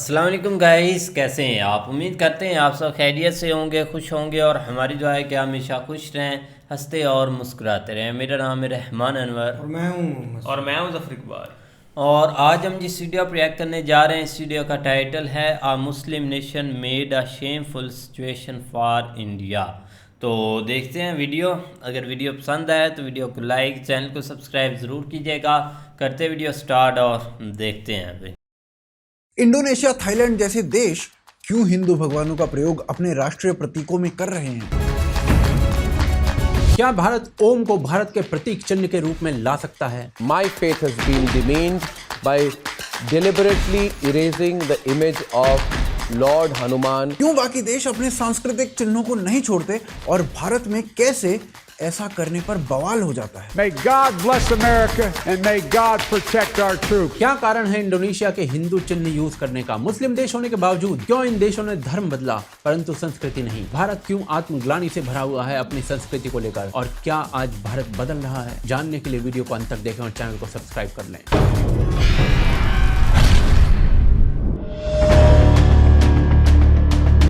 अस्सलाम वालेकुम गाइस, कैसे हैं आप। उम्मीद करते हैं आप सब खैरियत से होंगे, खुश होंगे और हमारी दुआ है कि हमेशा खुश रहें, हंसते और मुस्कुराते रहें। मेरा नाम है रहमान अनवर और मैं हूँ और मैं हूं जफर इकबाल। और आज हम जिस वीडियो पर रिएक्ट करने जा रहे हैं, इस वीडियो का टाइटल है a Muslim nation made a shameful situation for India. तो देखते हैं वीडियो। अगर वीडियो पसंद आए तो वीडियो को लाइक, चैनल को सब्सक्राइब ज़रूर कीजिएगा। करते वीडियो स्टार्ट और देखते हैं अभी। इंडोनेशिया, थाईलैंड जैसे देश क्यों हिंदू भगवानों का प्रयोग अपने राष्ट्रीय प्रतीकों में कर रहे हैं? क्या भारत ओम को भारत के प्रतीक चिन्ह के रूप में ला सकता है? My faith has been demeaned by deliberately erasing the image of Lord Hanuman. क्यों बाकी देश अपने सांस्कृतिक चिन्हों को नहीं छोड़ते और भारत में कैसे ऐसा करने पर बवाल हो जाता है? May God bless America and may God protect our troops. क्या कारण है इंडोनेशिया के हिंदू चिन्ह यूज करने का? मुस्लिम देश होने के बावजूद क्यों इन देशों ने धर्म बदला परंतु संस्कृति नहीं? भारत क्यों आत्मग्लानि से भरा हुआ है अपनी संस्कृति को लेकर? और क्या आज भारत बदल रहा है? जानने के लिए वीडियो को अंत तक देखें और चैनल को सब्सक्राइब कर लें।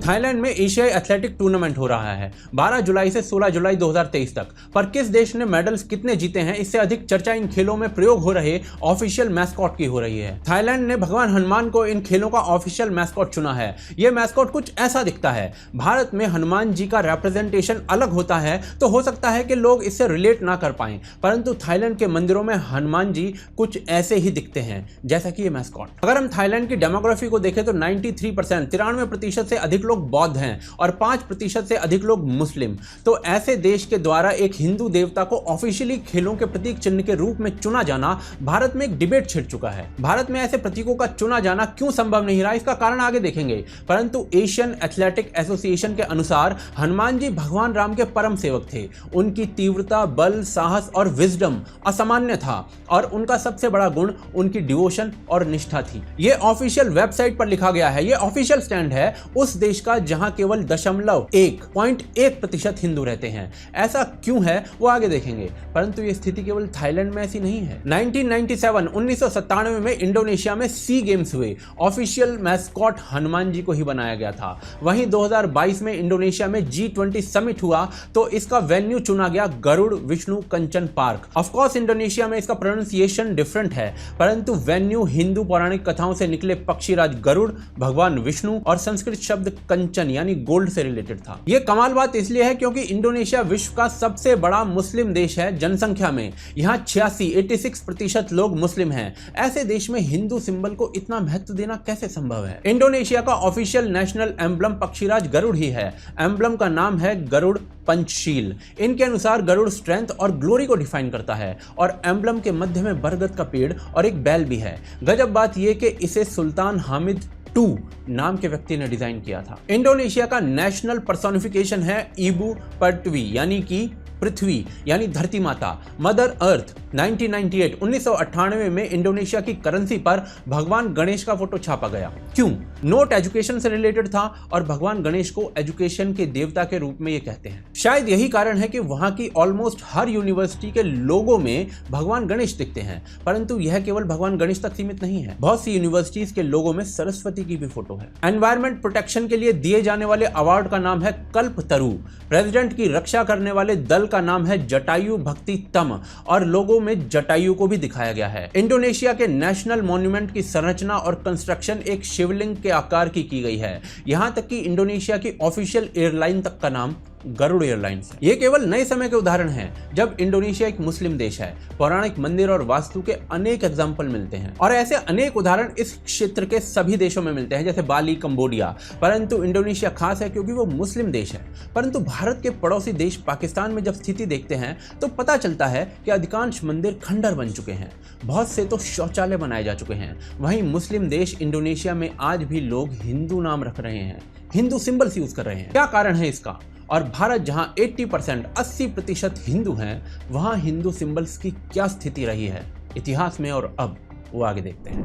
थाईलैंड में एशियाई एथलेटिक टूर्नामेंट हो रहा है 12 जुलाई से 16 जुलाई 2023 तक। पर किस देश ने मेडल्स कितने जीते हैं, इससे अधिक चर्चा इन खेलों में प्रयोग हो रहे ऑफिशियल मैस्कॉट की हो रही है। थाईलैंड ने भगवान हनुमान को इन खेलों का ऑफिशियल मैस्कॉट चुना है। यह मैस्कॉट कुछ ऐसा दिखता है। भारत में हनुमान जी का रिप्रेजेंटेशन अलग होता है तो हो सकता है कि लोग इससे रिलेट ना कर पाएं, परंतु थाईलैंड के मंदिरों में हनुमान जी कुछ ऐसे ही दिखते हैं जैसा कि ये मैस्कॉट। अगर हम थाईलैंड की डेमोग्राफी को देखें तो 93% से अधिक बौद्ध हैं और 5% से अधिक लोग मुस्लिम। तो ऐसे देश के द्वारा एक हिंदू देवता को ऑफिशियली खेलों के प्रतीक चिन्ह के रूप में चुना जाना भारत में एक डिबेट छिड़ चुका है। भारत में ऐसे प्रतीकों का चुना जाना क्यों संभव नहीं रहा, इसका कारण आगे देखेंगे। परंतु एशियन एथलेटिक एसोसिएशन के अनुसार हनुमान जी भगवान राम के परम सेवक थे। उनकी तीव्रता, बल, साहस और विजडम असामान्य था और उनका सबसे बड़ा गुण उनकी डिवोशन और निष्ठा थी। यह ऑफिशियल वेबसाइट पर लिखा गया है। यह ऑफिशियल स्टैंड है उस देश का जहां केवल 0.1% हिंदू रहते हैं। ऐसा क्यों है वो आगे देखेंगे, परंतु ये स्थिति केवल थाईलैंड में ऐसी नहीं है। 1997 में इंडोनेशिया में सी गेम्स हुए। ऑफिशियल मैस्कॉट हनुमान जी को ही बनाया गया था। वहीं 2022 में इंडोनेशिया में G20 समिट हुआ तो इसका वेन्यू चुना गया गरुड़ विष्णु कंचन पार्क। ऑफ कोर्स इंडोनेशिया में इसका प्रोनाउंसिएशन डिफरेंट है, परंतु वेन्यू हिंदू पौराणिक कथाओं से निकले पक्षीराज गरुड़, भगवान विष्णु और संस्कृत शब्द कंचन यानी गोल्ड से रिलेटेड था। यह कमाल बात इसलिए है क्योंकि इंडोनेशिया विश्व का सबसे बड़ा मुस्लिम देश है जनसंख्या में। यहाँ 86% लोग मुस्लिम हैं। ऐसे देश में हिंदू सिंबल को इतना महत्व देना कैसे संभव है? इंडोनेशिया का ऑफिशियल नेशनल एम्बलम पक्षीराज गरुड़ ही है। एम्बलम का नाम है गरुड़ पंचशील। इनके अनुसार गरुड़ स्ट्रेंथ और ग्लोरी को डिफाइन करता है और एम्बलम के मध्य में बरगद का पेड़ और एक बैल भी है। गजब बात यह कि इसे सुल्तान हामिद II नाम के व्यक्ति ने डिजाइन किया था। इंडोनेशिया का नेशनल पर्सोनिफिकेशन है इबू पर्टवी यानी कि पृथ्वी यानी धरती माता, मदर अर्थ। 1998 में इंडोनेशिया की करेंसी पर भगवान गणेश का फोटो छापा गया। क्यों? नोट एजुकेशन से रिलेटेड था और भगवान गणेश को एजुकेशन के देवता के रूप में ये कहते हैं। शायद यही कारण है कि वहां की ऑलमोस्ट हर यूनिवर्सिटी के लोगों में भगवान गणेश दिखते हैं। परंतु यह केवल भगवान गणेश तक सीमित नहीं है। बहुत सी यूनिवर्सिटीज के लोगों में सरस्वती की भी फोटो है। एनवायरमेंट प्रोटेक्शन के लिए दिए जाने वाले अवार्ड का नाम है कल्पतरु। प्रेसिडेंट की रक्षा करने वाले दल का नाम है जटायु भक्ति तम और लोगों में जटायु को भी दिखाया गया है। इंडोनेशिया के नेशनल मॉन्यूमेंट की संरचना और कंस्ट्रक्शन एक शिवलिंग के आकार की गई है। यहां तक कि इंडोनेशिया की ऑफिशियल एयरलाइन तक का नाम गरुड़ एयरलाइंस। ये केवल नए समय के उदाहरण हैं जब इंडोनेशिया एक मुस्लिम देश है। पौराणिक मंदिर और वास्तु के अनेक एग्जाम्पल मिलते हैं और ऐसे अनेक उदाहरण इस क्षेत्र के सभी देशों में मिलते हैं, जैसे बाली, कंबोडिया। परंतु इंडोनेशिया खास है क्योंकि वो मुस्लिम देश है। परंतु भारत के पड़ोसी देश पाकिस्तान में जब स्थिति देखते हैं तो पता चलता है कि अधिकांश मंदिर खंडर बन चुके हैं। बहुत से तो शौचालय बनाए जा चुके हैं। वहीं मुस्लिम देश इंडोनेशिया में आज भी लोग हिंदू नाम रख रहे हैं, हिंदू सिंबल्स यूज कर रहे हैं। क्या कारण है इसका? और भारत जहां 80% हिंदू हैं, वहां हिंदू सिंबल्स की क्या स्थिति रही है इतिहास में, और अब वो आगे देखते हैं।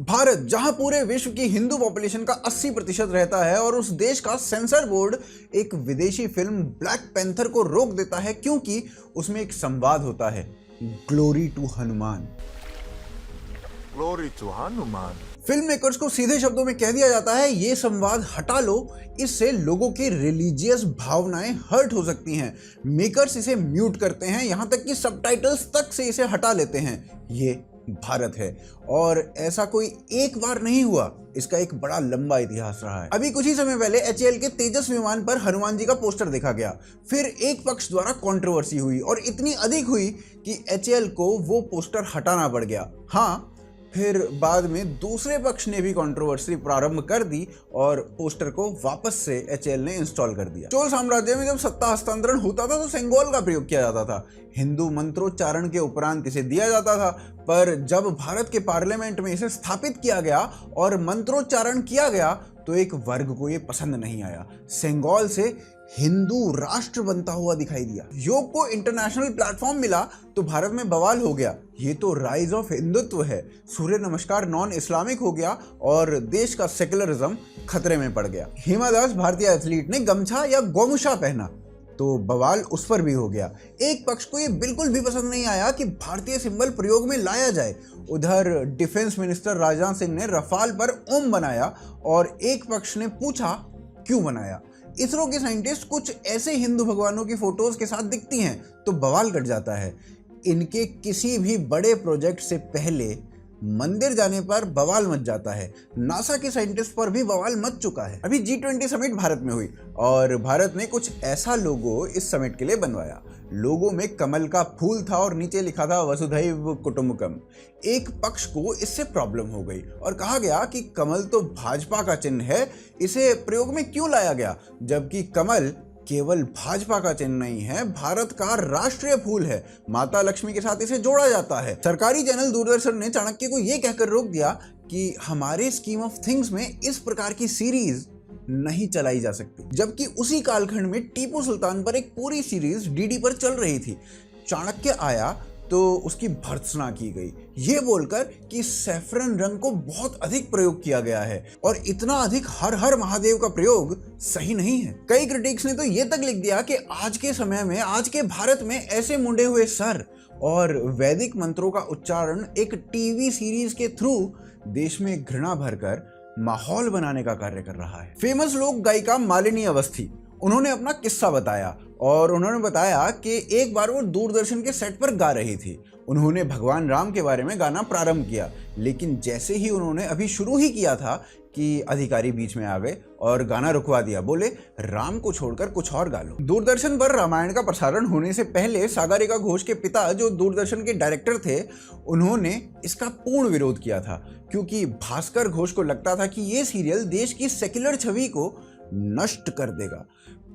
भारत जहां पूरे विश्व की हिंदू पॉपुलेशन का 80% रहता है और उस देश का सेंसर बोर्ड एक विदेशी फिल्म ब्लैक पैंथर को रोक देता है क्योंकि उसमें एक संवाद होता है, glory to Hanuman. Glory to Hanuman. Film makers को सीधे शब्दों में कह दिया जाता है ये संवाद हटा लो, इससे लोगों की रिलीजियस भावनाएं हर्ट हो सकती हैं। मेकर्स इसे म्यूट करते हैं, यहां तक कि सबटाइटल्स तक से इसे हटा लेते हैं। ये भारत है और ऐसा कोई एक बार नहीं हुआ, इसका एक बड़ा लंबा इतिहास रहा है। अभी कुछ ही समय पहले HAL के तेजस विमान पर हनुमान जी का पोस्टर देखा गया, फिर एक पक्ष द्वारा कंट्रोवर्सी हुई और इतनी अधिक हुई कि HAL को वो पोस्टर हटाना पड़ गया। हाँ, फिर बाद में दूसरे पक्ष ने भी कंट्रोवर्सी प्रारंभ कर दी और पोस्टर को वापस से HAL ने इंस्टॉल कर दिया। चोल साम्राज्य में जब सत्ता हस्तांतरण होता था तो सेंगोल का प्रयोग किया जाता था। हिंदू मंत्रोच्चारण के उपरांत इसे दिया जाता था, पर जब भारत के पार्लियामेंट में इसे स्थापित किया गया और मंत्रोच्चारण किया गया तो एक वर्ग को ये पसंद नहीं आया। सेंगोल से हिंदू राष्ट्र बनता हुआ दिखाई दिया। योग को इंटरनेशनल प्लेटफॉर्म मिला तो भारत में बवाल हो गया, ये तो राइज ऑफ हिंदुत्व है। सूर्य नमस्कार नॉन इस्लामिक हो गया और देश का सेकुलरिज्म खतरे में पड़ गया। हिमा दास भारतीय एथलीट ने गमछा या गोमुछा पहना तो बवाल उस पर भी हो गया। एक पक्ष को ये बिल्कुल भी पसंद नहीं आया कि भारतीय सिंबल प्रयोग में लाया जाए। उधर डिफेंस मिनिस्टर राजनाथ सिंह ने रफाल पर ओम बनाया और एक पक्ष ने पूछा क्यों बनाया। इसरो के साइंटिस्ट कुछ ऐसे हिंदू भगवानों की फोटोज के साथ दिखती हैं तो बवाल कट जाता है। इनके किसी भी बड़े प्रोजेक्ट से पहले मंदिर जाने पर बवाल मच जाता है। नासा के साइंटिस्ट पर भी बवाल मच चुका है। अभी G20 समिट भारत में हुई और भारत ने कुछ ऐसा लोगो इस समिट के लिए बनवाया। लोगो में कमल का फूल था और नीचे लिखा था वसुधैव कुटुंबकम। एक पक्ष को इससे प्रॉब्लम हो गई और कहा गया कि कमल तो भाजपा का चिन्ह है, इसे प्रयोग में क्यों लाया गया, जबकि कमल केवल भाजपा का चिन्ह नहीं है, भारत का राष्ट्रीय फूल है। माता लक्ष्मी के साथ इसे जोड़ा जाता है। सरकारी चैनल दूरदर्शन ने चाणक्य को यह कहकर रोक दिया कि हमारे स्कीम ऑफ थिंग्स में इस प्रकार की सीरीज नहीं चलाई जा सकती, जबकि उसी कालखंड में टीपू सुल्तान पर एक पूरी सीरीज DD पर चल रही थी। चाणक्य आया तो उसकी भर्त्सना की गई, ये बोलकर कि सैफरन रंग को बहुत अधिक प्रयोग किया गया है और इतना अधिक हर हर महादेव का प्रयोग सही नहीं है। कई क्रिटिक्स ने तो ये तक लिख दिया कि आज के समय में, आज के भारत में ऐसे मुंडे हुए सर और वैदिक मंत्रों का उच्चारण एक टीवी सीरीज के थ्रू देश में घृणा भरकर माहौल बनाने का कार्य कर रहा है। फेमस लोक गायिका मालिनी अवस्थी, उन्होंने अपना किस्सा बताया और उन्होंने बताया कि एक बार वो दूरदर्शन के सेट पर गा रही थी। उन्होंने भगवान राम के बारे में गाना प्रारंभ किया, लेकिन जैसे ही उन्होंने अभी शुरू ही किया था कि अधिकारी बीच में आ गए और गाना रुकवा दिया। बोले राम को छोड़कर कुछ और गा लो। दूरदर्शन पर रामायण का प्रसारण होने से पहले सागरिका घोष के पिता, जो दूरदर्शन के डायरेक्टर थे, उन्होंने इसका पूर्ण विरोध किया था, क्योंकि भास्कर घोष को लगता था कि ये सीरियल देश की सेक्युलर छवि को नष्ट कर देगा।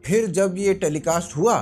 फिर जब ये टेलीकास्ट हुआ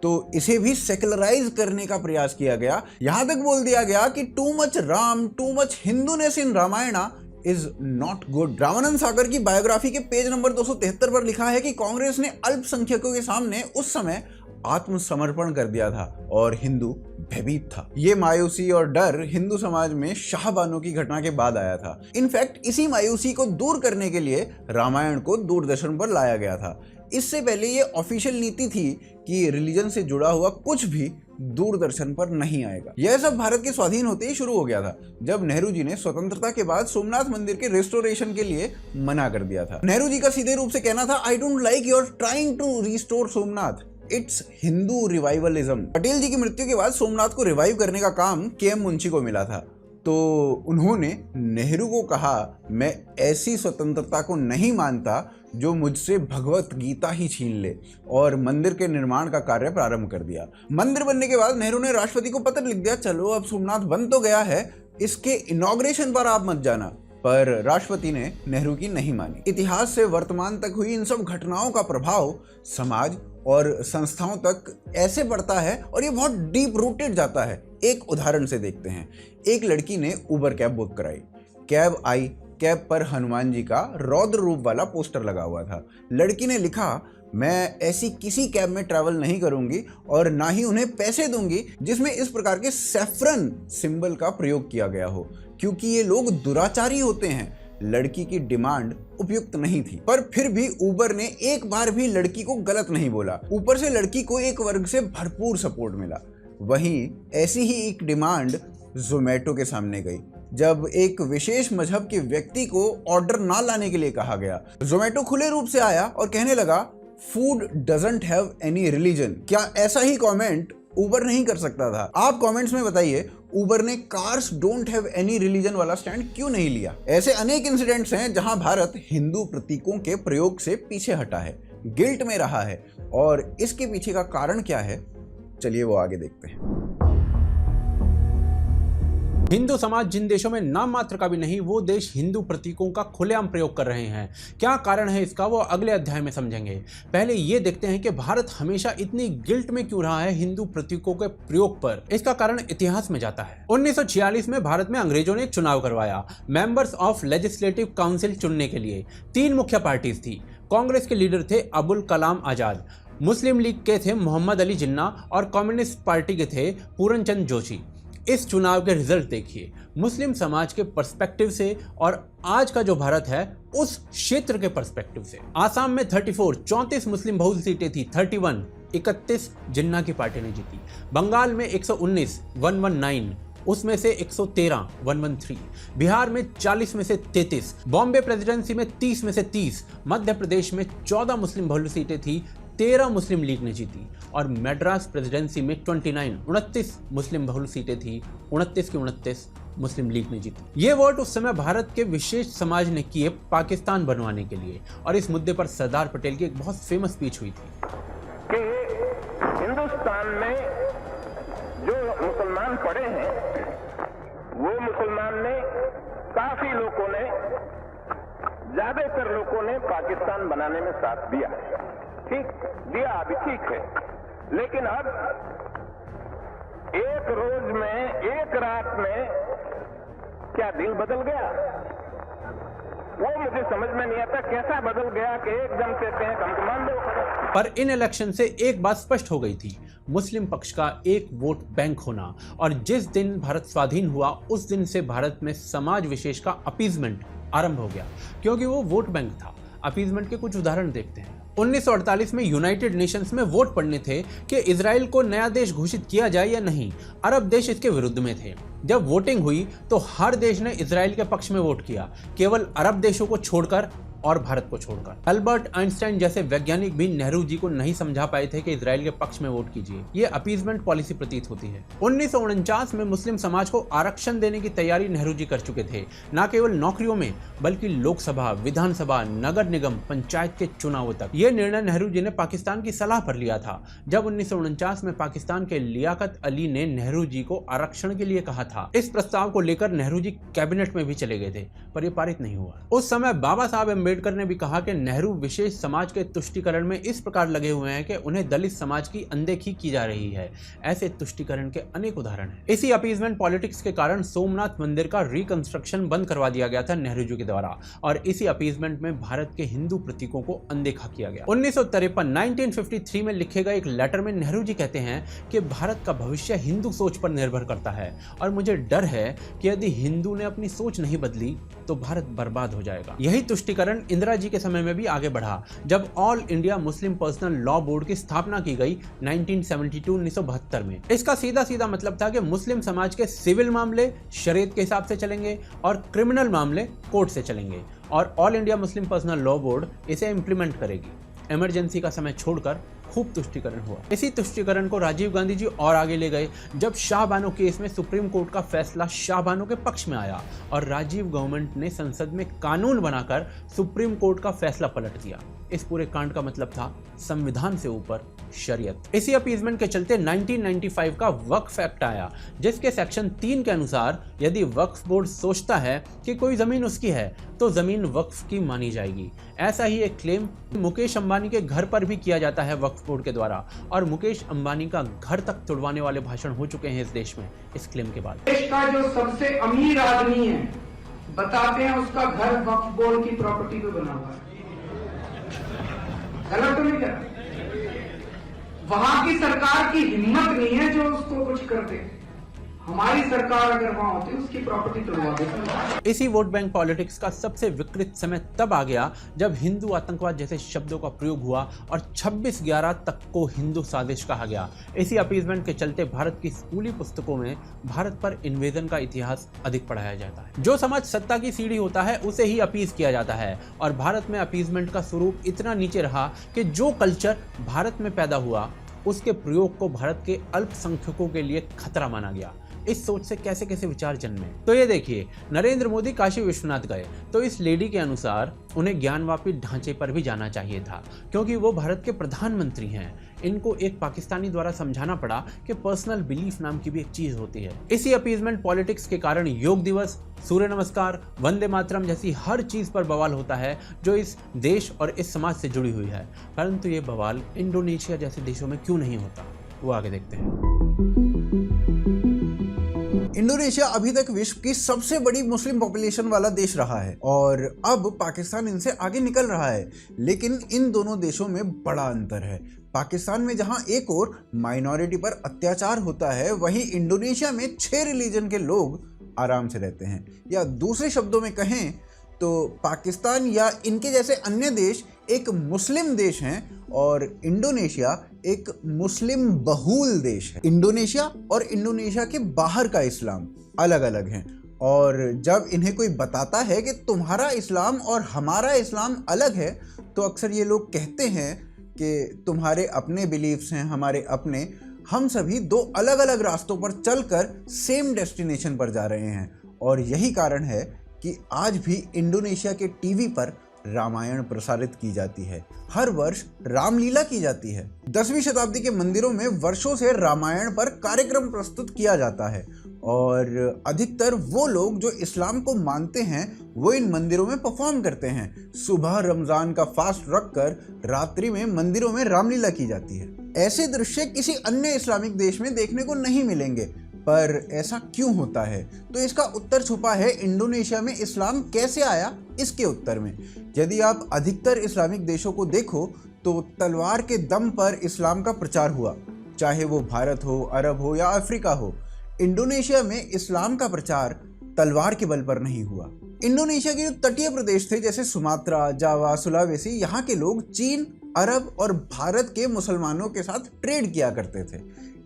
तो इसे भी सेकुलराइज करने का प्रयास किया गया। यहां तक बोल दिया गया कि too much Ram, too much Hinduness in Ramayana is not good. Ramanand Sagar की बायोग्राफी के पेज नंबर 273 पर लिखा है कि कांग्रेस ने अल्पसंख्यकों के सामने उस समय आत्मसमर्पण कर दिया था और हिंदू भयभीत था। ये मायूसी और डर हिंदू समाज में शाहबानो की घटना के बाद आया था। इनफैक्ट इसी मायूसी को दूर करने के लिए रामायण को दूरदर्शन पर लाया गया था। इससे पहले ये ऑफिशियल नीति थी कि रिलीजन से जुड़ा हुआ कुछ भी दूरदर्शन पर नहीं आएगा। यह सब भारत के स्वाधीन होते ही शुरू हो गया था, जब नेहरू जी ने स्वतंत्रता के बाद सोमनाथ मंदिर के रेस्टोरेशन के लिए मना कर दिया था। नेहरू जी का सीधे रूप से कहना था, I don't like your trying to restore Somnath, it's Hindu revivalism. Patel ji की मृत्यु के बाद सोमनाथ को रिवाइव करने का काम KM मुंशी को मिला था, तो उन्होंने नेहरू को कहा, मैं ऐसी स्वतंत्रता को नहीं मानता जो मुझसे भगवत गीता ही छीन ले, और मंदिर के निर्माण का कार्य प्रारंभ कर दिया। मंदिर बनने के बाद नेहरू ने राष्ट्रपति को पत्र लिख दिया, चलो अब सोमनाथ बन तो गया है, इसके इनॉग्रेशन पर आप मत जाना, पर राष्ट्रपति ने नेहरू की नहीं मानी। इतिहास से वर्तमान तक हुई इन सब घटनाओं का प्रभाव समाज और संस्थाओं तक ऐसे पड़ता है और ये बहुत डीप रूटेड जाता है। एक उदाहरण से देखते हैं। एक लड़की ने उबर कैब बुक कराई, कैब आई, कैब पर हनुमान जी का रौद्र रूप वाला पोस्टर लगा हुआ था। लड़की ने लिखा, मैं ऐसी किसी कैब में ट्रैवल नहीं करूंगी और ना ही उन्हें पैसे दूंगी जिसमें इस प्रकार के सैफरन सिंबल का प्रयोग किया गया हो, क्योंकि ये लोग दुराचारी होते हैं। लड़की की डिमांड उपयुक्त नहीं थी, पर फिर भी उबर ने एक बार भी लड़की को गलत नहीं बोला। ऊपर से लड़की को एक वर्ग से भरपूर सपोर्ट मिला। वहीं ऐसी ही एक डिमांड जोमेटो के सामने गई, जब एक विशेष मजहब के व्यक्ति को ऑर्डर ना लाने के लिए कहा गया। जोमेटो खुले रूप से आया और कहने लगा food doesn't have any religion. क्या ऐसा ही कमेंट उबर नहीं कर सकता था? आप कमेंट्स में बताइए, उबर ने cars don't have any religion वाला स्टैंड क्यों नहीं लिया? ऐसे अनेक इंसिडेंट्स हैं जहां भारत हिंदू प्रतीकों के प्रयोग से पीछे हटा है, गिल्ट में रहा है, और इसके पीछे का कारण क्या है, चलिए वो आगे देखते हैं। हिंदू समाज जिन देशों में नाम मात्र का भी नहीं, वो देश हिंदू प्रतीकों का खुलेआम प्रयोग कर रहे हैं। क्या कारण है इसका, वो अगले अध्याय में समझेंगे। पहले ये देखते हैं कि भारत हमेशा इतनी गिल्ट में क्यों रहा है हिंदू प्रतीकों के प्रयोग पर। इसका कारण इतिहास में जाता है। 1946 में भारत में अंग्रेजों ने एक चुनाव करवाया मेंबर्स ऑफ लेजिस्लेटिव काउंसिल चुनने के लिए। 3 मुख्य पार्टीज थी। कांग्रेस के लीडर थे अबुल कलाम आजाद, मुस्लिम लीग के थे मोहम्मद अली जिन्ना और कम्युनिस्ट पार्टी के थे पूरनचंद जोशी। इस चुनाव के रिजल्ट देखिए मुस्लिम समाज के पर्सपेक्टिव से और आज का जो भारत है उस क्षेत्र के पर्सपेक्टिव से। आसाम में 34 मुस्लिम बहुल सीटें थी, 31 जिन्ना की पार्टी ने जीती। बंगाल में 119 उसमें से 113 बिहार में 40 में से 33, बॉम्बे प्रेसिडेंसी में 30 में से 30, मध्य प्रदेश में 14 मुस्लिम बहुल सीटें थी, 13 मुस्लिम लीग ने जीती, और मद्रास प्रेसिडेंसी में 29 मुस्लिम बहुल सीटें थी, 29 की 29 मुस्लिम लीग ने जीती। ये वोट उस समय भारत के विशेष समाज ने किए पाकिस्तान बनवाने के लिए, और इस मुद्दे पर सरदार पटेल की एक बहुत फेमस स्पीच हुई थी कि हिंदुस्तान में जो मुसलमान पड़े हैं वो मुसलमान ने, काफी लोगों ने, ज्यादातर लोगों ने पाकिस्तान बनाने में साथ दिया। ठीक दिया, अभी ठीक है, लेकिन अब एक रोज में, एक रात में क्या दिल बदल गया? वो मुझे समझ में नहीं आता, कैसा बदल गया कि एकदम से कहें हम मान लो। पर इन इलेक्शन से एक बात स्पष्ट हो गई थी, मुस्लिम पक्ष का एक वोट बैंक होना। और जिस दिन भारत स्वाधीन हुआ उस दिन से भारत में समाज विशेष का अपीजमेंट आरंभ हो गया, क्योंकि वो वोट बैंक था। अपीजमेंट के कुछ उदाहरण देखते हैं। 1948 में यूनाइटेड नेशंस में वोट पड़ने थे कि इजराइल को नया देश घोषित किया जाए या नहीं। अरब देश इसके विरुद्ध में थे। जब वोटिंग हुई तो हर देश ने इजराइल के पक्ष में वोट किया, केवल अरब देशों को छोड़कर और भारत को छोड़कर। अल्बर्ट आइंस्टाइन जैसे वैज्ञानिक भी नेहरू जी को नहीं समझा पाए थे कि इजराइल के पक्ष में वोट कीजिए। ये अपीजमेंट पॉलिसी प्रतीत होती है। 1949 में मुस्लिम समाज को आरक्षण देने की तैयारी नेहरू जी कर चुके थे, न केवल नौकरियों में बल्कि लोकसभा, विधानसभा, नगर निगम, पंचायत के चुनावों तक। यह निर्णय नेहरू जी ने पाकिस्तान की सलाह पर लिया था। जब 1949 में पाकिस्तान के लियाकत अली ने नेहरू जी को आरक्षण के लिए कहा था, इस प्रस्ताव को लेकर नेहरू जी कैबिनेट में भी चले गए थे, पर यह पारित नहीं हुआ। उस समय बाबा साहब अम्बेडकर ने भी कहा कि नेहरू विशेष समाज के तुष्टीकरण में इस प्रकार लगे हुए हैं कि उन्हें दलित समाज की अनदेखी की जा रही है। ऐसे तुष्टीकरण के अनेक उदाहरण हैं। इसी अपीजमेंट पॉलिटिक्स के कारण सोमनाथ मंदिर का रिकंस्ट्रक्शन बंद करवा दिया गया था नेहरू जी के द्वारा, और इसी अपीजमेंट में भारत के हिंदू प्रतीकों को अनदेखा किया गया। 1953 में लिखे गए एक लेटर में नेहरू जी कहते हैं कि भारत का भविष्य हिंदू सोच पर निर्भर करता है, और मुझे डर है कि यदि हिंदू ने अपनी सोच नहीं बदली तो भारत बर्बाद हो जाएगा। यही तुष्टीकरण इंदिरा जी के समय में भी आगे बढ़ा, जब all India Muslim personal law board की स्थापना की गई 1972 में। इसका सीधा सीधा मतलब था कि मुस्लिम समाज के सिविल मामले शरीयत के हिसाब से चलेंगे और क्रिमिनल मामले कोर्ट से चलेंगे, और all India Muslim personal law board इसे इंप्लीमेंट करेगी। इमरजेंसी का समय छोड़कर खूब तुष्टीकरण हुआ। इसी तुष्टीकरण को राजीव गांधी जी और आगे ले गए, जब शाहबानो केस में सुप्रीम कोर्ट का फैसला शाहबानो के पक्ष में आया और राजीव गवर्नमेंट ने संसद में कानून बनाकर सुप्रीम कोर्ट का फैसला पलट दिया। इस पूरे कांड का मतलब था संविधान से ऊपर शरीयत। इसी अपीजमेंट के चलते 1995 का वक्फ एक्ट आया, जिसके सेक्शन 3 के अनुसार यदि वक्फ बोर्ड सोचता है कि कोई जमीन उसकी है तो जमीन वक्फ की मानी जाएगी। ऐसा ही एक क्लेम मुकेश अंबानी के घर पर भी किया जाता है वक्फ बोर्ड के द्वारा, और मुकेश अंबानी का घर तक तुड़वाने वाले भाषण हो चुके हैं इस देश में इस क्लेम के बाद। देश का जो सबसे अमीर आदमी है, बताते हैं उसका घर वक्फ बोर्ड की प्रॉपर्टी पे बना हुआ है। गलत तो नहीं कर, वहां की सरकार की हिम्मत नहीं है जो उसको कुछ कर दे। हमारी सरकार अगर वहां होती उसकी प्रॉपर्टी तोड़वा देती। इसी वोट बैंक पॉलिटिक्स का सबसे विकृत समय तब आ गया जब हिंदू आतंकवाद जैसे शब्दों का प्रयोग हुआ और 26/11 तक को हिंदू साजिश कहा गया। इसी अपीजमेंट के चलते भारत की स्कूली पुस्तकों में भारत पर इन्वेजन का इतिहास अधिक पढ़ाया जाता है। जो समाज सत्ता की सीढ़ी होता है उसे ही अपीज किया जाता है और भारत में अपीजमेंट का स्वरूप इतना नीचे रहा कि जो कल्चर भारत में पैदा हुआ उसके प्रयोग को भारत के अल्पसंख्यकों के लिए खतरा माना गया। इस सोच से कैसे कैसे विचार जन्मे। तो ये देखिए, नरेंद्र मोदी काशी विश्वनाथ गए तो इस लेडी के अनुसार उन्हें ज्ञानवापी ढांचे पर भी जाना चाहिए था, क्योंकि वो भारत के प्रधानमंत्री हैं। इनको एक पाकिस्तानी द्वारा समझाना पड़ा कि पर्सनल बिलीफ नाम की भी एक चीज होती है। इसी अपीजमेंट पॉलिटिक्स के कारण योग दिवस, सूर्य नमस्कार, वंदे मातरम जैसी हर चीज पर बवाल होता है जो इस देश और इस समाज से जुड़ी हुई है। परंतु ये बवाल इंडोनेशिया जैसे देशों में क्यों नहीं होता, वो आगे देखते हैं। इंडोनेशिया अभी तक विश्व की सबसे बड़ी मुस्लिम पॉपुलेशन वाला देश रहा है और अब पाकिस्तान इनसे आगे निकल रहा है। लेकिन इन दोनों देशों में बड़ा अंतर है। पाकिस्तान में जहां एक और माइनॉरिटी पर अत्याचार होता है, वहीं इंडोनेशिया में 6 रिलीजन के लोग आराम से रहते हैं। या दूसरे शब्दों में कहें तो पाकिस्तान या इनके जैसे अन्य देश एक मुस्लिम देश हैं और इंडोनेशिया एक मुस्लिम बहुल देश है। इंडोनेशिया और इंडोनेशिया के बाहर का इस्लाम अलग अलग हैं और जब इन्हें कोई बताता है कि तुम्हारा इस्लाम और हमारा इस्लाम अलग है तो अक्सर ये लोग कहते हैं कि तुम्हारे अपने बिलीफ्स हैं, हमारे अपने, हम सभी 2 अलग अलग रास्तों पर चलकर सेम डेस्टिनेशन पर जा रहे हैं। और यही कारण है कि आज भी इंडोनेशिया के टीवी पर रामायण प्रसारित की जाती है। हर वर्ष रामलीला की जाती है। 10वीं शताब्दी के मंदिरों में वर्षों से रामायण पर कार्यक्रम प्रस्तुत किया जाता है और अधिकतर वो लोग जो इस्लाम को मानते हैं वो इन मंदिरों में परफॉर्म करते हैं। सुबह रमजान का फास्ट रखकर रात्रि में मंदिरों में रामलीला की जाती है। ऐसे दृश्य किसी अन्य इस्लामिक देश में देखने को नहीं मिलेंगे। पर ऐसा क्यों होता है? तो इसका उत्तर छुपा है इंडोनेशिया में इस्लाम कैसे आया, इसके उत्तर में। यदि आप अधिकतर इस्लामिक देशों को देखो तो तलवार के दम पर इस्लाम का प्रचार हुआ, चाहे वो भारत हो, अरब हो या अफ्रीका हो। इंडोनेशिया में इस्लाम का प्रचार तलवार के बल पर नहीं हुआ। इंडोनेशिया के जो तटीय प्रदेश थे जैसे सुमात्रा, जावा, सुलावेसी, यहाँ के लोग चीन, अरब और भारत के मुसलमानों के साथ ट्रेड किया करते थे।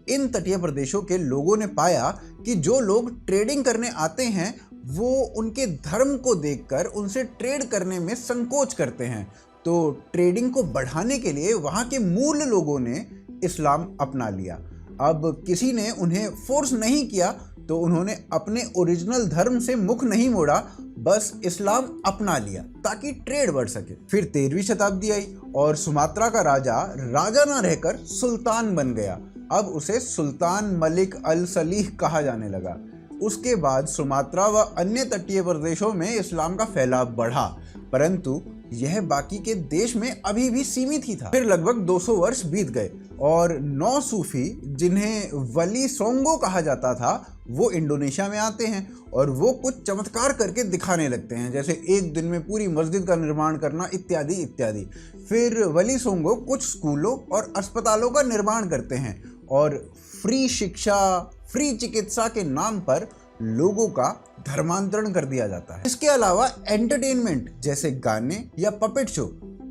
इन तटीय प्रदेशों के लोगों ने पाया कि जो लोग ट्रेडिंग करने आते हैं वो उनके धर्म को देखकर उनसे ट्रेड करने में संकोच करते हैं। तो ट्रेडिंग को बढ़ाने के लिए वहाँ के मूल लोगों ने इस्लाम अपना लिया। अब किसी ने उन्हें फोर्स नहीं किया तो उन्होंने अपने ओरिजिनल धर्म से मुख नहीं मोड़ा, बस इस्लाम अपना लिया ताकि ट्रेड बढ़ सके। फिर 13वीं शताब्दी आई और सुमात्रा का राजा ना रहकर सुल्तान बन गया। अब उसे सुल्तान मलिक अल सलीह कहा जाने लगा। उसके बाद सुमात्रा व अन्य तटीय प्रदेशों में इस्लाम का फैलाव बढ़ा, परंतु यह बाकी के देश में अभी भी सीमित ही था। फिर लगभग 200 वर्ष बीत गए और 9 सूफी, जिन्हें वली सोंगो कहा जाता था, वो इंडोनेशिया में आते हैं और वो कुछ चमत्कार करके दिखाने लगते हैं, जैसे एक दिन में पूरी मस्जिद का निर्माण करना इत्यादि इत्यादि। फिर वली सोंगो कुछ स्कूलों और अस्पतालों का निर्माण करते हैं और फ्री शिक्षा, फ्री चिकित्सा के नाम पर लोगों का धर्मांतरण कर दिया जाता है। इसके अलावा एंटरटेनमेंट जैसे गाने या पपेट शो,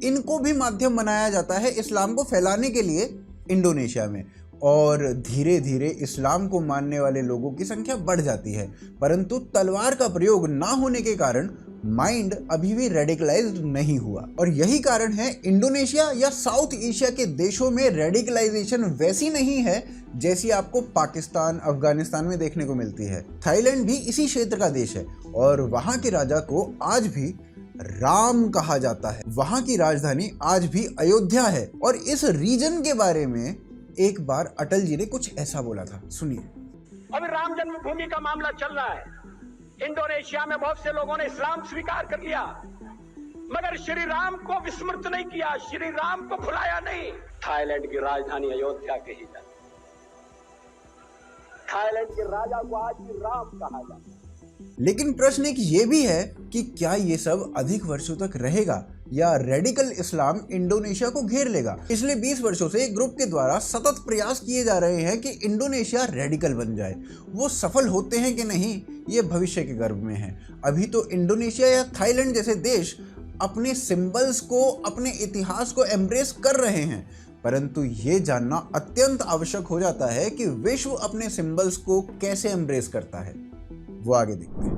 इनको भी माध्यम बनाया जाता है इस्लाम को फैलाने के लिए इंडोनेशिया में। और धीरे धीरे इस्लाम को मानने वाले लोगों की संख्या बढ़ जाती है, परंतु तलवार का प्रयोग ना होने के कारण माइंड अभी भी रेडिकलाइज्ड नहीं हुआ। और यही कारण है इंडोनेशिया या साउथ एशिया के देशों में रेडिकलाइजेशन वैसी नहीं है जैसी आपको पाकिस्तान, अफगानिस्तान में देखने को मिलती है। थाईलैंड भी इसी क्षेत्र का देश है और वहाँ के राजा को आज भी राम कहा जाता है। वहाँ की राजधानी आज भी अयोध्या है। और इस रीजन के बारे में एक बार अटल जी ने कुछ ऐसा बोला था, सुनिए। अभी राम जन्मभूमि का मामला चल रहा है। इंडोनेशिया में बहुत से लोगों ने इस्लाम स्वीकार कर लिया, मगर श्री राम को विस्मृत नहीं किया, श्री राम को भुलाया नहीं। थाईलैंड की राजधानी अयोध्या कही जाती है। थाईलैंड के राजा को आज भी राम कहा जाता है। लेकिन प्रश्न एक ये भी है कि क्या ये सब अधिक वर्षों तक रहेगा या रेडिकल इस्लाम इंडोनेशिया को घेर लेगा। पिछले 20 वर्षों से एक ग्रुप के द्वारा सतत प्रयास किए जा रहे हैं कि इंडोनेशिया रेडिकल बन जाए। वो सफल होते हैं कि नहीं, ये भविष्य के गर्भ में है। अभी तो इंडोनेशिया या थाईलैंड जैसे देश अपने सिंबल्स को, अपने इतिहास को एम्ब्रेस कर रहे हैं, परंतु ये जानना अत्यंत आवश्यक हो जाता है कि विश्व अपने सिंबल्स को कैसे एम्ब्रेस करता है। वो आगे देखते हैं।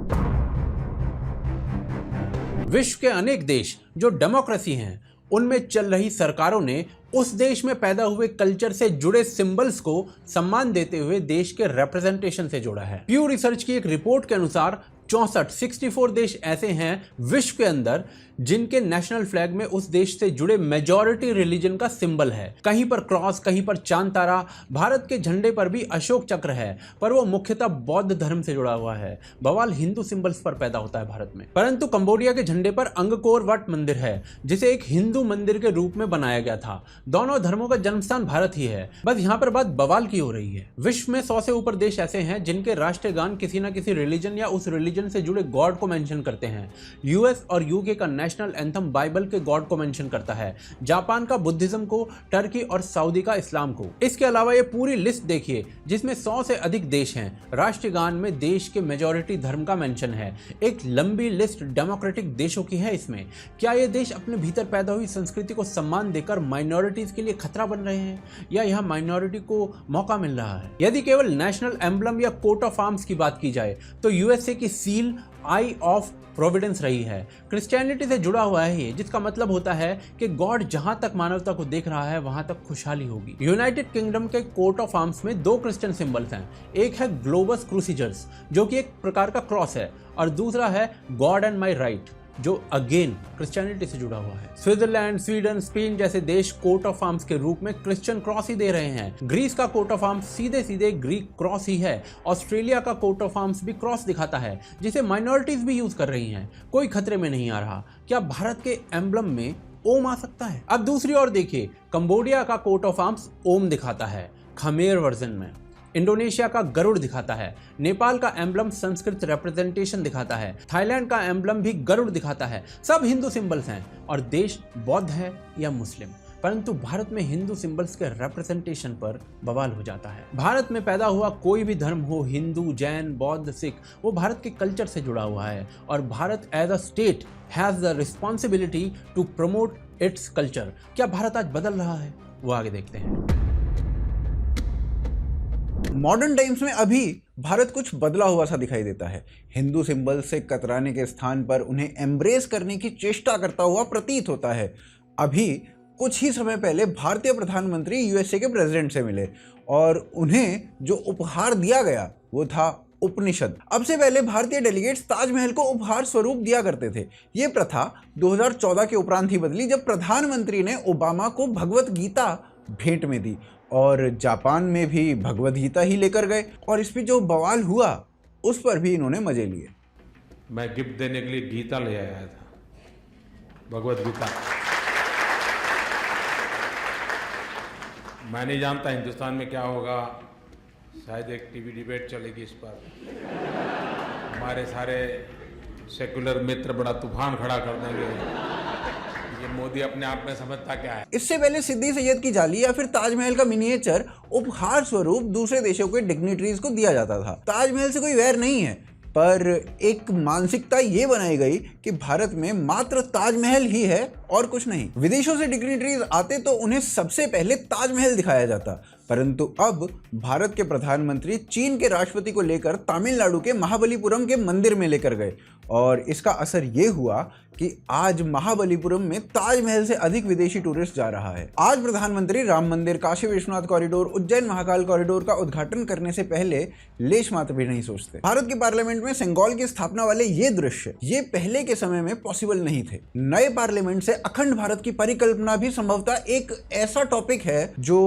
विश्व के अनेक देश जो डेमोक्रेसी हैं, उनमें चल रही सरकारों ने उस देश में पैदा हुए कल्चर से जुड़े सिंबल्स को सम्मान देते हुए देश के रिप्रेजेंटेशन से जोड़ा है। प्यू रिसर्च की एक रिपोर्ट के अनुसार 64 देश ऐसे हैं विश्व के अंदर जिनके नेशनल फ्लैग में उस देश से जुड़े मेजॉरिटी रिलीजन का सिंबल है। कहीं पर क्रॉस, कहीं पर चांद तारा। भारत के झंडे पर भी अशोक चक्र है, पर वो मुख्यतः बौद्ध धर्म से जुड़ा हुआ है। बवाल हिंदू सिंबल्स पर पैदा होता है भारत में। परंतु कंबोडिया के झंडे पर अंगकोर वट मंदिर है, जिसे एक हिंदू मंदिर के रूप में बनाया गया था। दोनों धर्मों का जन्मस्थान भारत ही है, बस यहाँ पर बात बवाल की हो रही है। विश्व में 100 से ऊपर देश ऐसे हैं जिनके राष्ट्रीय गान किसी न किसी रिलीजन या उस रिलीजन से जुड़े गॉड को मेंशन करते हैं। यूएस और यूके का नेशनल एंथम बाइबल के गॉड को मेंशन करता है, जापान का बुद्धिज्म को, टर्की और सऊदी का इस्लाम को। इसके अलावा ये पूरी लिस्ट देखिए जिसमें 100 से अधिक देश हैं। राष्ट्रीय गान में देश के मेजॉरिटी धर्म का मेंशन है। एक लंबी लिस्ट डेमोक्रेटिक देशों की है इसमें। क्या ये देश अपने भीतर पैदा हुई संस्कृति को सम्मान देकर माइनॉरिटीज के लिए खतरा बन रहे हैं, या यह माइनॉरिटी को मौका मिल रहा है? यदि केवल नेशनल एम्बलम या कोट ऑफ आर्म्स की बात की जाए तो यूएसए की सील आई ऑफ प्रोविडेंस रही है। क्रिश्चियनिटी से जुड़ा हुआ है ये, जिसका मतलब होता है कि गॉड जहां तक मानवता को देख रहा है वहां तक खुशहाली होगी। यूनाइटेड किंगडम के कोट ऑफ आर्म्स में 2 क्रिश्चियन सिंबल्स हैं। एक है ग्लोबस क्रूसिजर्स जो कि एक प्रकार का क्रॉस है, और दूसरा है गॉड एंड माई राइट जो अगेन क्रिश्चियनिटी से जुड़ा हुआ है। स्विट्जरलैंड, स्वीडन, स्पेन जैसे देश कोट ऑफ आर्म्स के रूप में क्रिश्चियन क्रॉस ही दे रहे हैं। ग्रीस का कोट ऑफ आर्म्स सीधे सीधे ग्रीक क्रॉस ही है। ऑस्ट्रेलिया का कोट ऑफ आर्म्स भी क्रॉस दिखाता है, जिसे माइनॉरिटीज भी यूज कर रही हैं। कोई खतरे में नहीं आ रहा। क्या भारत के एम्बलम में ओम आ सकता है? अब दूसरी ओर देखिए, कंबोडिया का कोट ऑफ आर्म्स ओम दिखाता है खमेर वर्जन में। इंडोनेशिया का गरुड़ दिखाता है। नेपाल का एम्बलम संस्कृत रिप्रेजेंटेशन दिखाता है। थाईलैंड का एम्बलम भी गरुड़ दिखाता है। सब हिंदू सिंबल्स हैं और देश बौद्ध है या मुस्लिम, परंतु भारत में हिंदू सिंबल्स के रिप्रेजेंटेशन पर बवाल हो जाता है। भारत में पैदा हुआ कोई भी धर्म हो, हिंदू, जैन, बौद्ध, सिख, वो भारत के कल्चर से जुड़ा हुआ है और Bharat as a state has the responsibility to promote its culture. क्या भारत आज बदल रहा है? वो आगे देखते हैं। मॉडर्न टाइम्स में अभी भारत कुछ बदला हुआ सा दिखाई देता है। हिंदू सिंबल से कतराने के स्थान पर उन्हें एम्ब्रेस करने की चेष्टा करता हुआ प्रतीत होता है। अभी कुछ ही समय पहले भारतीय प्रधानमंत्री यूएसए के प्रेसिडेंट से मिले और उन्हें जो उपहार दिया गया वो था उपनिषद। अब से पहले भारतीय डेलीगेट्स ताजमहल को उपहार स्वरूप दिया करते थे। ये प्रथा 2014 के उपरांत ही बदली जब प्रधानमंत्री ने ओबामा को भगवत गीता भेंट में दी और जापान में भी भगवद गीता ही लेकर गए और इस पे जो बवाल हुआ उस पर भी इन्होंने मजे लिए। मैं गिफ्ट देने के लिए गीता ले आया था, भगवद गीता। मैं नहीं जानता हिंदुस्तान में क्या होगा, शायद एक टीवी डिबेट चलेगी इस पर। हमारे सारे सेकुलर मित्र बड़ा तूफान खड़ा कर देंगे। ये मोदी अपने आप में समझता क्या है? इससे पहले सिद्दी सैयद की जाली या फिर ताजमहल का मिनिएचर उपहार स्वरूप दूसरे देशों के डिग्निटरीज को दिया जाता था। ताजमहल से कोई वैर नहीं है, पर एक मानसिकता ये बनाई गई कि भारत में मात्र ताजमहल ही है और कुछ नहीं। विदेशों से डिग्निटरीज आते तो उन्हें सबसे पहले ताजमहल दिखाया जाता, परंतु अब भारत के प्रधानमंत्री चीन के राष्ट्रपति को लेकर तमिलनाडु के महाबलीपुरम के मंदिर में लेकर गए और इसका असर ये हुआ कि आज महाबलीपुरम में ताजमहल से अधिक विदेशी टूरिस्ट जा रहा है। आज प्रधानमंत्री राम मंदिर, काशी विश्वनाथ कॉरिडोर, उज्जैन महाकाल कॉरिडोर का उद्घाटन करने से पहले लेश मात्र भी नहीं सोचते। भारत के पार्लियामेंट में सेंगोल की स्थापना वाले ये दृश्य ये पहले के समय में पॉसिबल नहीं थे। नए पार्लियामेंट से अखंड भारत की परिकल्पना भी संभवतः एक ऐसा टॉपिक है जो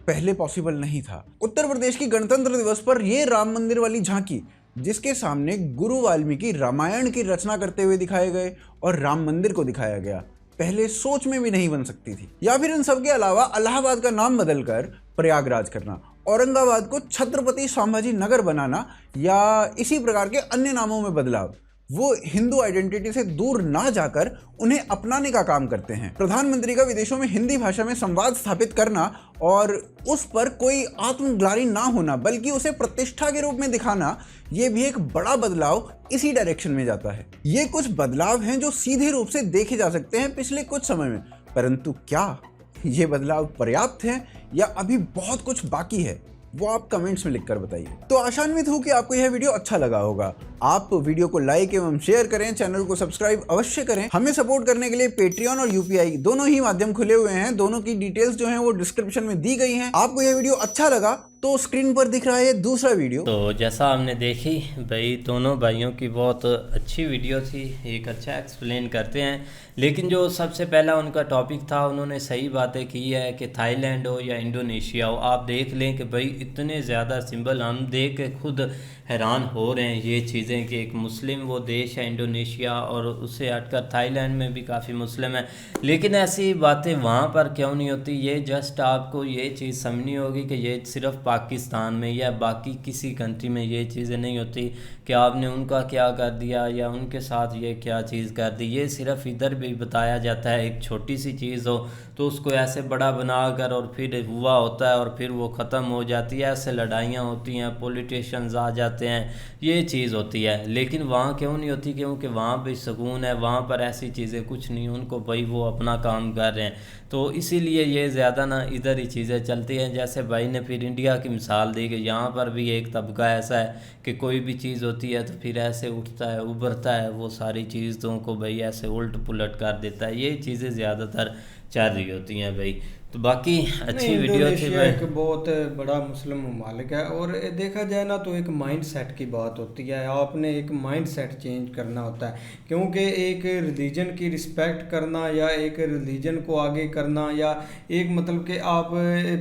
पहले पॉसिबल नहीं था। उत्तर प्रदेश की गणतंत्र दिवस पर यह राम मंदिर वाली झांकी जिसके सामने गुरु वाल्मीकि रामायण की रचना करते हुए दिखाए गए और राम मंदिर को दिखाया गया, पहले सोच में भी नहीं बन सकती थी। या फिर इन सब के अलावा इलाहाबाद का नाम बदलकर प्रयागराज करना औरंगाबाद को छत्रपति संभाजी नगर बनाना या इसी प्रकार के अन्य नामों में बदलाव, वो हिंदू आइडेंटिटी से दूर ना जाकर उन्हें अपनाने का काम करते हैं। प्रधानमंत्री का विदेशों में हिंदी भाषा में संवाद स्थापित करना और उस पर कोई आत्मग्लानि ना होना बल्कि उसे प्रतिष्ठा के रूप में दिखाना, ये भी एक बड़ा बदलाव इसी डायरेक्शन में जाता है। ये कुछ बदलाव हैं जो सीधे रूप से देखे जा सकते हैं पिछले कुछ समय में, परंतु क्या ये बदलाव पर्याप्त हैं या अभी बहुत कुछ बाकी है, वो आप कमेंट्स में लिखकर बताइए। तो आशान्वित हूं कि आपको यह वीडियो अच्छा लगा होगा। आप वीडियो को लाइक एवं शेयर करें, चैनल को सब्सक्राइब अवश्य करें। हमें सपोर्ट करने के लिए पेट्रियन और यूपीआई दोनों ही माध्यम खुले हुए हैं। दोनों की डिटेल्स जो हैं वो डिस्क्रिप्शन में दी गई हैं। आपको यह वीडियो अच्छा लगा तो स्क्रीन पर दिख रहा है दूसरा वीडियो। तो जैसा हमने देखी भाई, दोनों भाइयों की बहुत अच्छी वीडियो थी, एक अच्छा एक्सप्लेन करते हैं। लेकिन जो सबसे पहला उनका टॉपिक था, उन्होंने सही बातें की है कि थाईलैंड हो या इंडोनेशिया हो, आप देख लें कि भाई इतने ज़्यादा सिंबल हम देख के खुद हैरान हो रहे हैं ये चीज़ें कि एक मुस्लिम वो देश है इंडोनेशिया, और उससे हटकर थाईलैंड में भी काफ़ी मुस्लिम है, लेकिन ऐसी बातें वहाँ पर क्यों नहीं होती। ये जस्ट आपको ये चीज़ समझनी होगी कि ये सिर्फ पाकिस्तान में या बाकी किसी कंट्री में ये चीज़ें नहीं होती कि आपने उनका क्या कर दिया या उनके साथ ये क्या चीज़ कर दी। ये सिर्फ इधर भी बताया जाता है, एक छोटी सी चीज़ हो तो उसको ऐसे बड़ा बनाकर और फिर हुआ होता है और फिर वो ख़त्म हो जाती है, ऐसे लड़ाइयाँ होती हैं, पॉलिटिशियंस आ जाते हैं, ये चीज़ होती है। लेकिन वहाँ क्यों नहीं होती? क्योंकि वहाँ भी सुकून है, वहाँ पर ऐसी चीज़ें कुछ नहीं, उनको भाई वो अपना काम कर रहे हैं, तो इसीलिए ये ज़्यादा ना इधर ही चीज़ें चलती हैं। जैसे भाई ने फिर इंडिया की मिसाल दी कि यहाँ पर भी एक तबका ऐसा है कि कोई भी चीज़ होती है तो फिर ऐसे उठता है, उभरता है, वो सारी चीज़ों को भाई ऐसे उल्ट पुलट कर देता है। ये चीज़ें ज़्यादातर चल रही होती हैं भाई। तो बाकी अच्छी वीडियो थी भाई। एक बहुत बड़ा मुस्लिम ममालिक है और देखा जाए ना तो एक माइंड सेट की बात होती है। आपने एक माइंड सेट चेंज करना होता है, क्योंकि एक रिलीजन की रिस्पेक्ट करना या एक रिलीजन को आगे करना या एक मतलब कि आप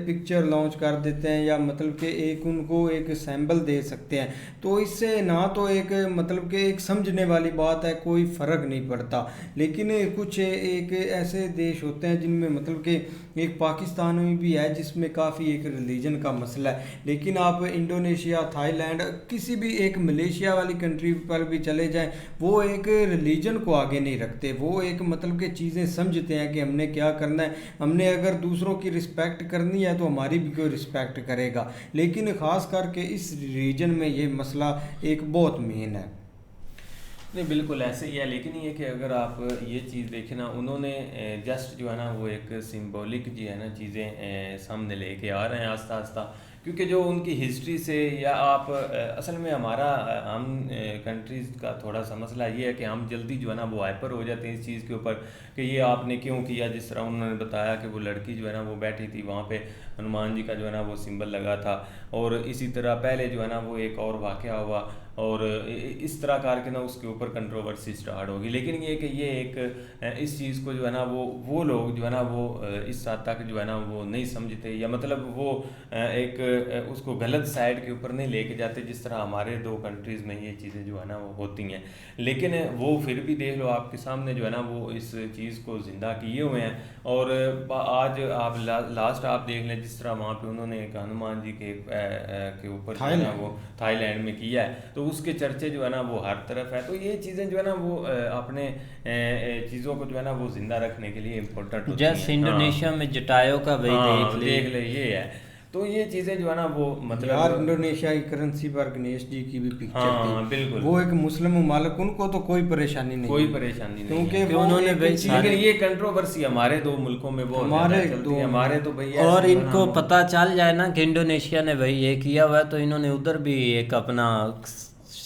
पिक्चर लॉन्च कर देते हैं या मतलब कि एक उनको एक सैम्बल दे सकते हैं, तो इससे ना तो एक मतलब कि एक समझने वाली बात है, कोई फ़र्क नहीं पड़ता। लेकिन कुछ एक ऐसे देश होते हैं जिनमें मतलब कि एक पाकिस्तान में भी है जिसमें काफ़ी एक रिलीजन का मसला है, लेकिन आप इंडोनेशिया, थाईलैंड, किसी भी एक मलेशिया वाली कंट्री पर भी चले जाएं, वो एक रिलीजन को आगे नहीं रखते। वो एक मतलब कि चीज़ें समझते हैं कि हमने क्या करना है, हमने अगर दूसरों की रिस्पेक्ट करनी है तो हमारी भी कोई रिस्पेक्ट करेगा। लेकिन ख़ास करके इस रीजन में ये मसला एक बहुत मेन है। नहीं, बिल्कुल ऐसे ही है। लेकिन ये कि अगर आप ये चीज़ देखें ना, उन्होंने जस्ट जो है ना वो एक सिंबॉलिक जो है ना चीज़ें सामने लेके आ रहे हैं आस्ता आस्ता, क्योंकि जो उनकी हिस्ट्री से या आप असल में हमारा हम कंट्रीज़ का थोड़ा सा मसला ये है कि हम जल्दी जो है ना वो हाइपर हो जाते हैं इस चीज़ के ऊपर कि ये आपने क्यों किया। जिस तरह उन्होंने बताया कि वो लड़की जो है ना वो बैठी थी, वहाँ पे हनुमान जी का जो है ना वो सिंबल लगा था, और इसी तरह पहले जो है ना वो एक और वाक़या हुआ और इस तरह करके ना उसके ऊपर कंट्रोवर्सी स्टार्ट होगी। लेकिन ये कि ये एक इस चीज़ को जो है ना वो लोग जो है ना वो इस हद तक जो है ना वो नहीं समझते, या मतलब वो एक उसको गलत साइड के ऊपर नहीं लेके जाते जिस तरह हमारे दो कंट्रीज़ में ये चीज़ें जो है ना वो होती हैं। लेकिन वो फिर भी देख लो आपके सामने जो है ना वो इस चीज़ को ज़िंदा किए हुए हैं। और आज आप लास्ट आप देख लें जिस तरह वहाँ पे उन्होंने एक हनुमान जी के ऊपर जो है ना वो थाईलैंड में किया है, तो उसके चर्चे जो है ना वो हर तरफ है। तो ये चीज़ें जो है ना वो अपने चीज़ों को जो है ना वो जिंदा रखने के लिए इम्पोर्टेंट होती हैं। जैसे इंडोनेशिया में जटायो का भाई देख ले ये है। तो ये चीज़ें जो है ना वो मतलब यार इंडोनेशिया की करेंसी पर गणेश जी की भी पिक्चर थी, बिल्कुल वो एक मुस्लिम ममालिक, उनको तो कोई परेशानी नहीं, क्योंकि उन्होंने लेकिन ये कंट्रोवर्सी हमारे दो मुल्कों में वो हमारे तो भैया, और इनको पता चल जाए ना कि इंडोनेशिया ने भाई ये किया हुआ है तो इन्होंने उधर भी एक अपना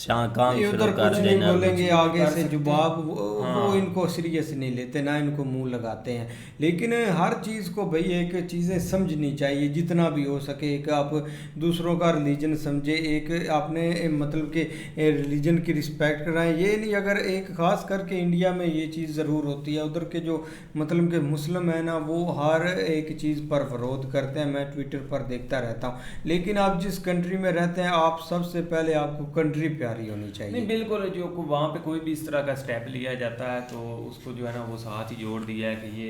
काम शुरू कर देना, बोलेंगे आगे से जवाब वो इनको सीरियस नहीं लेते, ना इनको मुंह लगाते हैं। लेकिन हर चीज़ को भाई एक चीज़ें समझनी चाहिए जितना भी हो सके। एक आप दूसरों का रिलीजन समझे, एक आपने मतलब के रिलीजन की रिस्पेक्ट कराएं, ये नहीं। अगर एक ख़ास करके इंडिया में ये चीज़ ज़रूर होती है, उधर के जो मतलब के मुस्लिम है ना वो हर एक चीज़ पर विरोध करते हैं, मैं ट्विटर पर देखता रहता हूँ। लेकिन आप जिस कंट्री में रहते हैं, आप सबसे पहले आपको कंट्री प्यारी होनी चाहिए। नहीं बिल्कुल, जो वहाँ पे कोई भी इस तरह का स्टेप लिया जाता है तो उसको जो है ना वो साथ ही जोड़ दिया है कि ये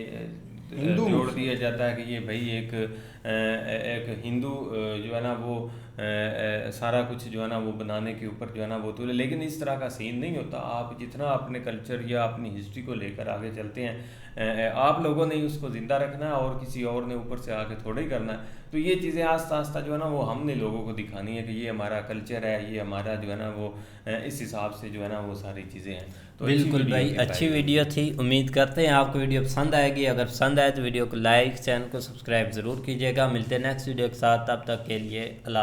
जोड़ दिया जाता है कि ये भाई एक हिंदू जो है ना वो सारा कुछ जो है ना वो बनाने के ऊपर जो है ना वो तो, लेकिन इस तरह का सीन नहीं होता। आप जितना अपने कल्चर या अपनी हिस्ट्री को लेकर आगे चलते हैं, आप लोगों ने उसको ज़िंदा रखना है और किसी और ने ऊपर से आके थोड़ा ही करना है। तो ये चीज़ें आस्ता आस्ता जो है ना वो हमने लोगों को दिखानी है कि ये हमारा कल्चर है, ये हमारा जो है ना वो इस हिसाब से जो है ना वो सारी चीज़ें हैं। तो बिल्कुल भाई, अच्छी वीडियो थी। उम्मीद करते हैं आपको वीडियो पसंद आएगी। अगर पसंद आए तो वीडियो को लाइक, चैनल को सब्सक्राइब ज़रूर कीजिएगा। मिलते हैं नेक्स्ट वीडियो के साथ, तब तक के लिए अल्लाह।